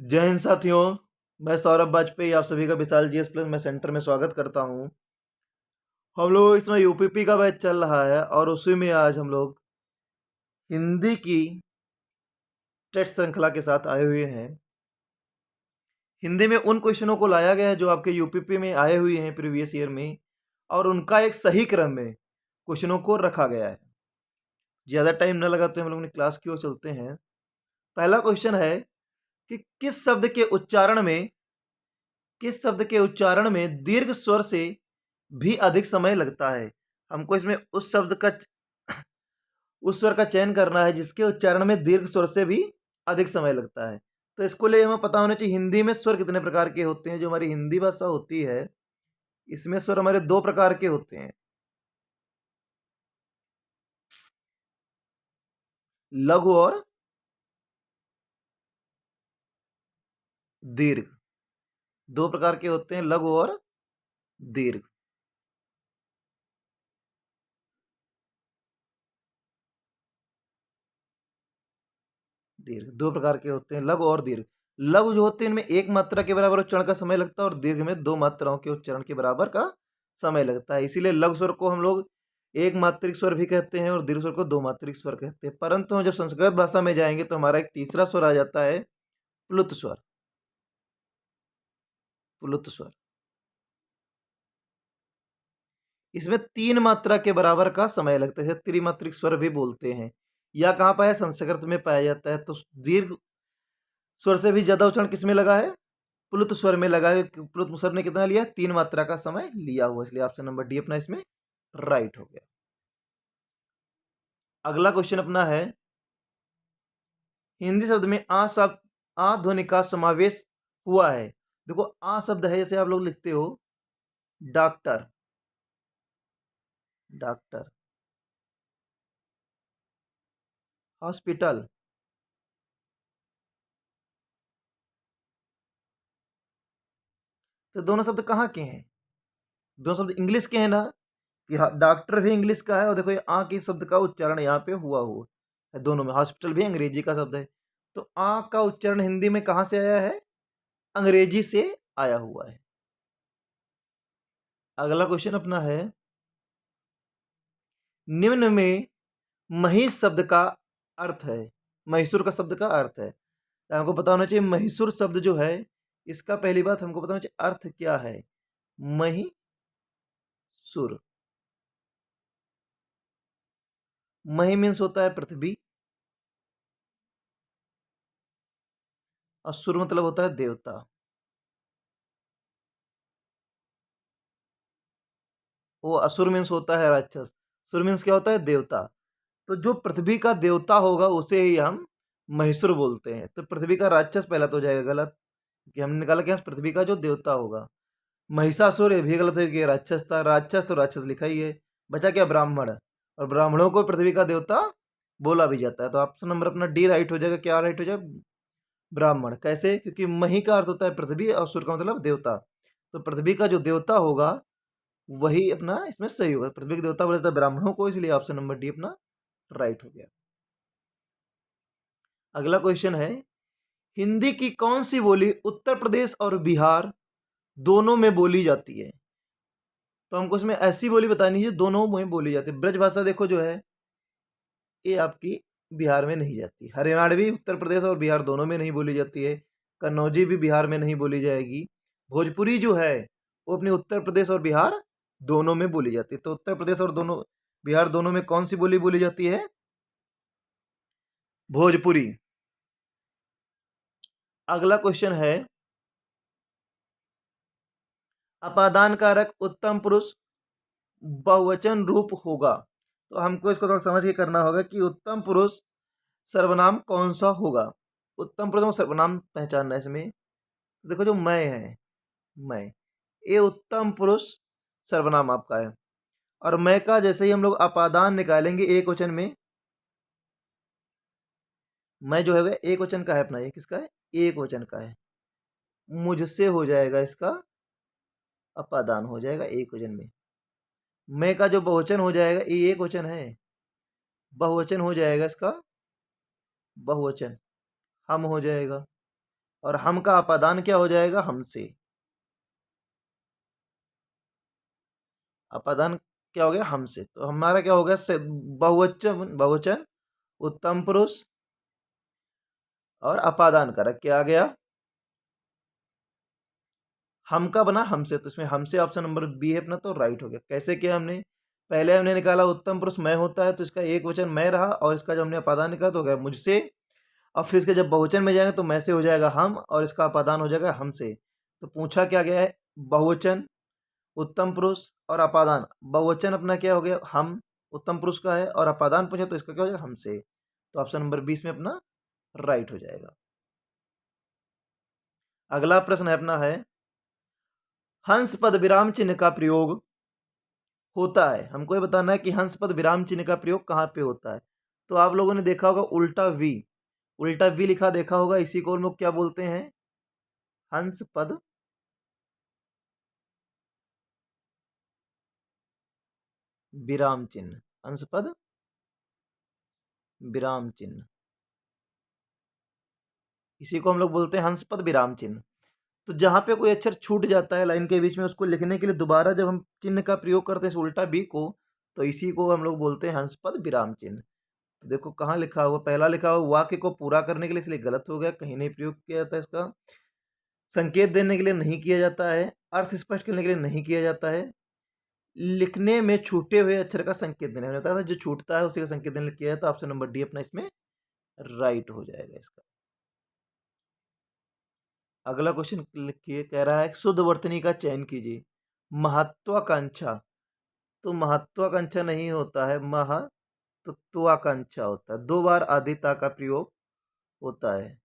जय हिंद साथियों। मैं सौरभ वाजपेयी आप सभी का विशाल जीएस प्लस में सेंटर में स्वागत करता हूं। हम लोग इसमें यूपीपी का बैच चल रहा है और उसी में आज हम लोग हिंदी की टेस्ट श्रृंखला के साथ आए हुए हैं। हिंदी में उन क्वेश्चनों को लाया गया है जो आपके यूपीपी में आए हुए हैं प्रीवियस ईयर में, और उनका एक सही क्रम में क्वेश्चनों को रखा गया है। ज़्यादा टाइम न लगाते हम लोग अपनी क्लास की ओर चलते हैं। पहला क्वेश्चन है कि किस शब्द के उच्चारण में दीर्घ स्वर से भी अधिक समय लगता है। हमको इसमें उस स्वर का चयन करना है जिसके उच्चारण में दीर्घ स्वर से भी अधिक समय लगता है। तो इसको लिए हमें पता होना चाहिए हिंदी में स्वर कितने प्रकार के होते हैं। जो हमारी हिंदी भाषा होती है इसमें स्वर हमारे दो प्रकार के होते हैं, लघु और दीर्घ। दो प्रकार के होते हैं, लघु और दीर्घ। दीर्घ दो प्रकार के होते हैं, लघु और दीर्घ। लघु जो होते हैं इनमें एक मात्रा के बराबर उच्चारण का समय लगता है और दीर्घ में दो मात्राओं के उच्चारण के बराबर का समय लगता है। इसीलिए लघु स्वर को हम लोग एक मात्रिक स्वर भी कहते हैं और दीर्घ स्वर को दो मात्रिक स्वर कहते हैं। परंतु हम जब संस्कृत भाषा में जाएंगे तो हमारा एक तीसरा स्वर आ जाता है, प्लुत स्वर। प्लुत स्वर इसमें तीन मात्रा के बराबर का समय लगता है, त्रिमात्रिक स्वर भी बोलते हैं। या कहाँ पाया, संस्कृत में पाया जाता है। तो दीर्घ स्वर से भी ज्यादा उच्चारण किसमें लगा है, प्लुत स्वर में लगा है। प्लुत स्वर ने कितना लिया, तीन मात्रा का समय लिया हुआ, इसलिए ऑप्शन नंबर डी अपना इसमें राइट हो गया। अगला क्वेश्चन अपना है, हिंदी शब्द में आ शब्द आ ध्वनि का समावेश हुआ है। देखो आ शब्द है, जैसे आप लोग लिखते हो डॉक्टर, डॉक्टर, हॉस्पिटल। तो दोनों शब्द कहाँ के हैं, दोनों शब्द इंग्लिश के हैं ना। कि हाँ, डॉक्टर भी इंग्लिश का है और देखो ये आ के शब्द का उच्चारण यहाँ पे हुआ है दोनों में। हॉस्पिटल भी अंग्रेजी का शब्द है, तो आ का उच्चारण हिंदी में कहाँ से आया है, अंग्रेजी से आया हुआ है। अगला क्वेश्चन अपना है, निम्न में महिष शब्द का अर्थ है, महिषुर का शब्द का अर्थ है। तो हमको पता होना चाहिए महिषुर शब्द जो है इसका पहली बात हमको पता होना चाहिए अर्थ क्या है। महिषुर, मही मीन्स होता है पृथ्वी और सुर मतलब होता है देवता। वो असुर मीन्स होता है राक्षस, सुर मीन्स क्या होता है, देवता। तो जो पृथ्वी का देवता होगा उसे ही हम महिषुर बोलते हैं। तो पृथ्वी का राक्षस पहला तो हो जाएगा गलत, कि हमने निकाला क्या पृथ्वी का जो देवता होगा। महिषासुर, ये भी गलत है कि राक्षस था, राक्षस तो राक्षस लिखा ही है। बचा क्या, ब्राह्मण, और ब्राह्मणों को पृथ्वी का देवता बोला भी जाता है। तो ऑप्शन नंबर अपना डी राइट हो जाएगा। क्या राइट हो जाएगा, ब्राह्मण। कैसे, क्योंकि मही का अर्थ होता है पृथ्वी और सुर का मतलब देवता। तो पृथ्वी का जो देवता होगा वही अपना इसमें सही होगा। पृथ्वी के देवता बोले जाते हैं ब्राह्मणों को, इसलिए ऑप्शन नंबर डी अपना राइट हो गया। अगला क्वेश्चन है, हिंदी की कौन सी बोली उत्तर प्रदेश और बिहार दोनों में बोली जाती है। तो हमको इसमें ऐसी बोली बतानी है दोनों में बोली जाती है। ब्रज भाषा देखो जो है ये आपकी बिहार में नहीं जाती। हरियाणवी उत्तर प्रदेश और बिहार दोनों में नहीं बोली जाती है। कन्नौजी भी बिहार में नहीं बोली जाएगी। भोजपुरी जो है वो अपने उत्तर प्रदेश और बिहार दोनों में बोली जाती है। तो उत्तर प्रदेश और दोनों बिहार दोनों में कौन सी बोली बोली जाती है, भोजपुरी। अगला क्वेश्चन है, अपादान कारक उत्तम पुरुष बहुवचन रूप होगा। तो हमको इसको थोड़ा समझ के करना होगा कि उत्तम पुरुष सर्वनाम कौन सा होगा। उत्तम पुरुष को सर्वनाम पहचानना है इसमें। तो देखो जो मैं है, मैं, ये उत्तम पुरुष सर्वनाम आपका है। और मैं का जैसे ही हम लोग अपादान निकालेंगे एक वचन में, मैं जो है एक वचन का है अपना, ये किसका है, एक वचन का है। मुझसे हो जाएगा इसका अपादान, हो जाएगा एक वचन में। मैं का जो बहुवचन हो जाएगा, ये एक वचन है, बहुवचन हो जाएगा इसका, बहुवचन हम हो जाएगा। और हम का अपादान क्या हो जाएगा, हमसे। अपादान क्या हो गया, हमसे। तो हमारा क्या हो गया, बहुवचन, बहुवचन, उत्तम पुरुष और अपादान कारक क्या आ गया, हम का बना हमसे। तो इसमें हमसे ऑप्शन नंबर बी है अपना, तो राइट हो गया। कैसे किया हमने, पहले हमने निकाला उत्तम पुरुष मैं होता है, तो इसका एक वचन मैं रहा, और इसका जब हमने अपादान निकाला तो हो गया मुझसे। और फिर इसके जब बहुवचन में जाएंगे तो मैं से हो जाएगा हम, और इसका अपादान हो जाएगा हमसे। तो पूछा क्या गया है, बहुवचन, उत्तम पुरुष और अपादान। बहुवचन अपना क्या हो गया, हम, उत्तम पुरुष का है, और अपादान पूछा तो इसका क्या हो जाएगा, हमसे। तो ऑप्शन नंबर 20 में अपना राइट हो जाएगा। अगला प्रश्न है अपना है, हंस पद विराम चिन्ह का प्रयोग होता है। हमको ये बताना है कि हंस पद विराम चिन्ह का प्रयोग कहाँ पे होता है। तो आप लोगों ने देखा होगा उल्टा वी, उल्टा वी लिखा देखा होगा, इसी को हम लोग क्या बोलते हैं, हंस पद विराम चिन्ह। हंस पद विराम चिन्ह, इसी को हम लोग बोलते हैं हंस पद विराम चिन्ह। तो जहाँ पे कोई अक्षर छूट जाता है लाइन के बीच में, उसको लिखने के लिए दोबारा जब हम चिन्ह का प्रयोग करते हैं इस उल्टा बी को, तो इसी को हम लोग बोलते हैं हंस पद विराम चिन्ह। तो देखो कहाँ लिखा हुआ, पहला लिखा हुआ वाक्य को पूरा करने के लिए, इसलिए गलत हो गया, कहीं नहीं प्रयोग किया जाता है इसका। संकेत देने के लिए नहीं किया जाता है, अर्थ स्पष्ट करने के लिए नहीं किया जाता है, लिखने में छूटे हुए अक्षर का संकेत देने में होता है, जो छूटता है उसी का संकेत देने के लिए किया जाता है। ऑप्शन नंबर डी अपना इसमें राइट हो जाएगा इसका। अगला क्वेश्चन लिखिए, कह रहा है शुद्ध वर्तनी का चयन कीजिए। महत्वाकांक्षा, तो महत्वाकांक्षा नहीं होता है, महत्वाकांक्षा होता है, दो बार आदिता का प्रयोग होता है।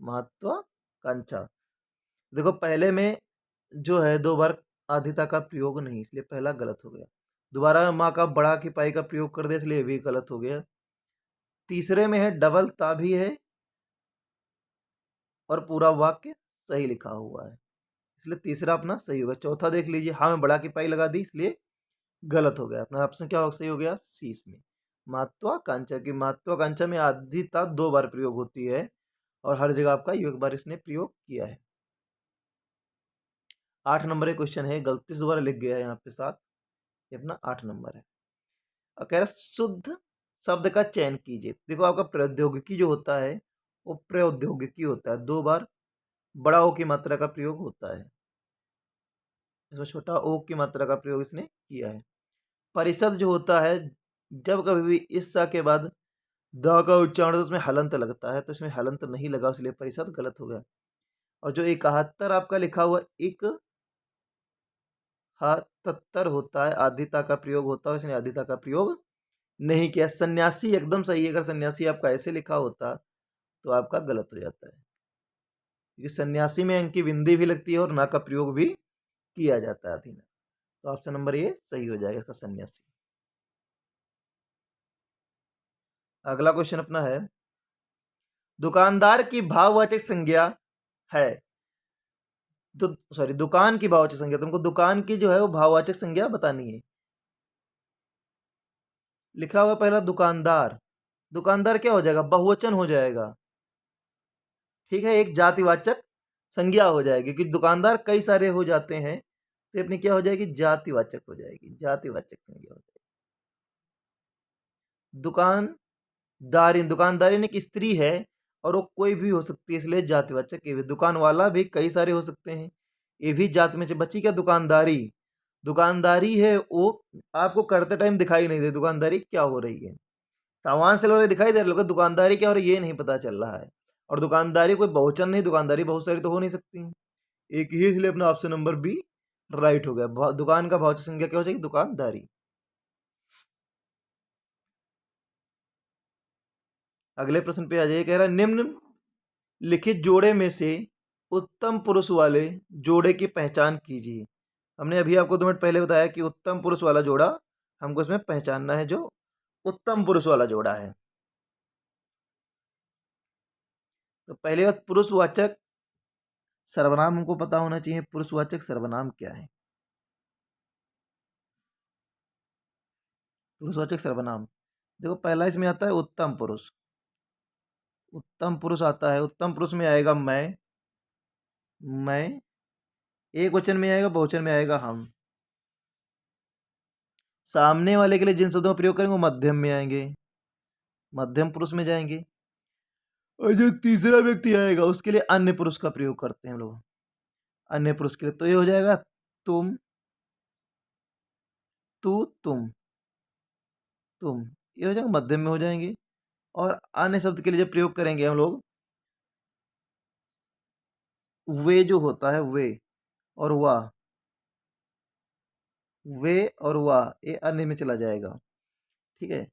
महत्वाकांक्षा, देखो पहले में जो है दो बार आदिता का प्रयोग नहीं, इसलिए पहला गलत हो गया। दोबारा में माँ का बड़ा की पाई का प्रयोग कर दे, इसलिए भी गलत हो गया। तीसरे में है डबल ता भी है, और पूरा वाक्य सही लिखा हुआ है, इसलिए तीसरा अपना सही होगा। चौथा देख लीजिए, हाँ में बड़ा की पाई लगा दी, इसलिए गलत हो गया। अपना ऑप्शन क्या सही हो गया, सी इसमें। महत्वाकांक्षा की, महत्वाकांक्षा में आदिता दो बार प्रयोग होती है, और हर जगह आपका एक बार इसने प्रयोग किया है। 8 नंबर एक क्वेश्चन है, गलती से दोबारा लिख गया है यहाँ पे 7, ये अपना 8 नंबर है। और कह रहा शुद्ध शब्द का चयन कीजिए। देखो आपका प्रौद्योगिकी जो होता है वो प्रौद्योगिकी होता है, दो बार बड़ा ओ की मात्रा का प्रयोग होता है, इसमें छोटा ओ की मात्रा का प्रयोग इसने किया है। परिषद जो होता है, जब कभी भी इस सा के बाद द का उच्चारण तो उसमें हलंत लगता है, तो इसमें हलंत नहीं लगा, इसलिए परिषद गलत हो गया। और जो 71 आपका लिखा हुआ एक हतत्तर होता है, आदिता का प्रयोग होता है, इसने आदिता का प्रयोग नहीं किया। सन्यासी एकदम सही है, अगर सन्यासी आपका ऐसे लिखा होता तो आपका गलत हो जाता है, क्योंकि सन्यासी में अंकी बिंदी भी लगती है और ना का प्रयोग भी किया जाता है अधीना। तो ऑप्शन नंबर ए सही हो जाएगा इसका, सन्यासी। अगला क्वेश्चन अपना है, दुकानदार की भाववाचक संज्ञा है, तो सॉरी दुकान की भाववाचक संज्ञा, तुमको दुकान की जो है वो भाववाचक संज्ञा बतानी है। लिखा हुआ पहला दुकानदार, दुकानदार क्या हो जाएगा, बहुवचन हो जाएगा, ठीक है, एक जातिवाचक संज्ञा हो जाएगी, कि दुकानदार कई सारे हो जाते हैं, तो अपनी क्या हो जाएगी, जातिवाचक हो जाएगी, जातिवाचक संज्ञा हो जाएगी। दुकानदारी, दुकानदारी ने एक स्त्री है, और वो कोई भी हो सकती है, इसलिए जातिवाचक ये भी। दुकान वाला भी कई सारे हो सकते हैं, ये भी जाति में से बची क्या, दुकानदारी। दुकानदारी है वो आपको करते टाइम दिखाई नहीं दे, दुकानदारी क्या हो रही है, सामान सेल वाले दिखाई दे रहे लोग, दुकानदारी क्या हो रही है ये नहीं पता चल रहा है। और दुकानदारी कोई बहुवचन नहीं, दुकानदारी बहुत सारी तो हो नहीं सकती है, एक ही, इसलिए अपना ऑप्शन नंबर बी राइट हो गया। दुकान का भाववाचक संज्ञा क्या हो जाएगी, दुकानदारी। अगले प्रश्न पे आ जाइए, कह रहा है निम्न लिखित जोड़े में से उत्तम पुरुष वाले जोड़े की पहचान कीजिए। हमने अभी आपको 2 मिनट पहले बताया कि उत्तम पुरुष वाला जोड़ा हमको इसमें पहचानना है, जो उत्तम पुरुष वाला जोड़ा है। तो पहली बात, पुरुषवाचक सर्वनाम हमको पता होना चाहिए, पुरुषवाचक सर्वनाम क्या है। पुरुषवाचक सर्वनाम, देखो पहला इसमें आता है उत्तम पुरुष, उत्तम पुरुष आता है, उत्तम पुरुष में आएगा मैं, एक वचन में आएगा, बहुवचन में आएगा हम। सामने वाले के लिए जिन शब्दों का प्रयोग करेंगे वो मध्यम में आएंगे, मध्यम पुरुष में जाएंगे। और जो तीसरा व्यक्ति आएगा उसके लिए अन्य पुरुष का प्रयोग करते हैं हम लोग, अन्य पुरुष के लिए। तो ये हो जाएगा तुम, तू, तुम, ये हो जाएगा, मध्यम में हो जाएंगे। और अन्य शब्द के लिए जब प्रयोग करेंगे हम लोग, वे जो होता है वे और वाह, वे और वाह, ये अन्य में चला जाएगा। ठीक है,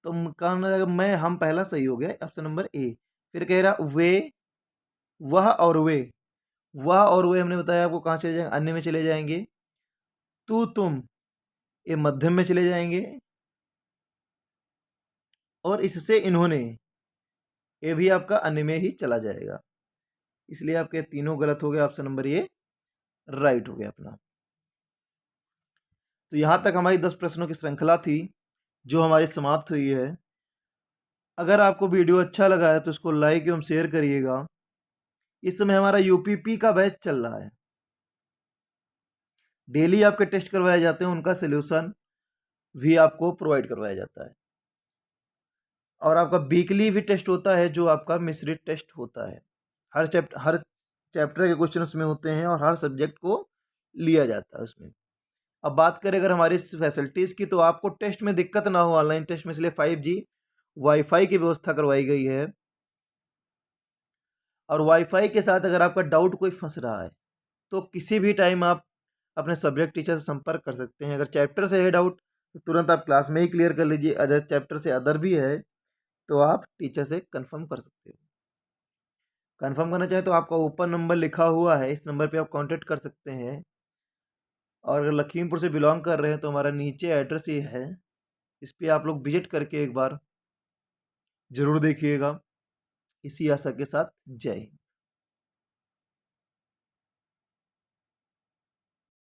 तो काम जाएगा मैं, हम, पहला सही हो गया, ऑप्शन नंबर ए। फिर कह रहा वे, वह और वे, वह और वे हमने बताया आपको कहाँ चले जाएंगे, अन्य में चले जाएंगे। तू, तुम, ये मध्यम में चले जाएंगे। और इससे इन्होंने, ये भी आपका अन्य में ही चला जाएगा। इसलिए आपके तीनों गलत हो गए, ऑप्शन नंबर ए राइट हो गया अपना। तो यहाँ तक हमारी 10 प्रश्नों की श्रृंखला थी जो हमारी समाप्त हुई है। अगर आपको वीडियो अच्छा लगा है तो इसको लाइक एवं शेयर करिएगा। इस समय हमारा यूपीपी का बैच चल रहा है, डेली आपके टेस्ट करवाए जाते हैं, उनका सोल्यूशन भी आपको प्रोवाइड करवाया जाता है। और आपका वीकली भी टेस्ट होता है जो आपका मिश्रित टेस्ट होता है। हर चैप्टर के क्वेश्चन उसमें होते हैं और हर सब्जेक्ट को लिया जाता है उसमें। अब बात करें अगर हमारी फैसिलिटीज़ की, तो आपको टेस्ट में दिक्कत ना हो ऑनलाइन टेस्ट में, इसलिए 5G वाईफाई की व्यवस्था करवाई गई है। और वाईफाई के साथ अगर आपका डाउट कोई फंस रहा है तो किसी भी टाइम आप अपने सब्जेक्ट टीचर से संपर्क कर सकते हैं। अगर चैप्टर से है डाउट तो तुरंत आप क्लास में ही क्लियर कर लीजिए, अगर चैप्टर से अदर भी है तो आप टीचर से कंफर्म कर सकते हो। कंफर्म करना चाहे तो आपका ऊपर नंबर लिखा हुआ है, इस नंबर पे आप कांटेक्ट कर सकते हैं। और अगर लखीमपुर से बिलोंग कर रहे हैं तो हमारा नीचे एड्रेस ये है, इस पर आप लोग विजिट करके एक बार ज़रूर देखिएगा। इसी आशा के साथ जय हिंद।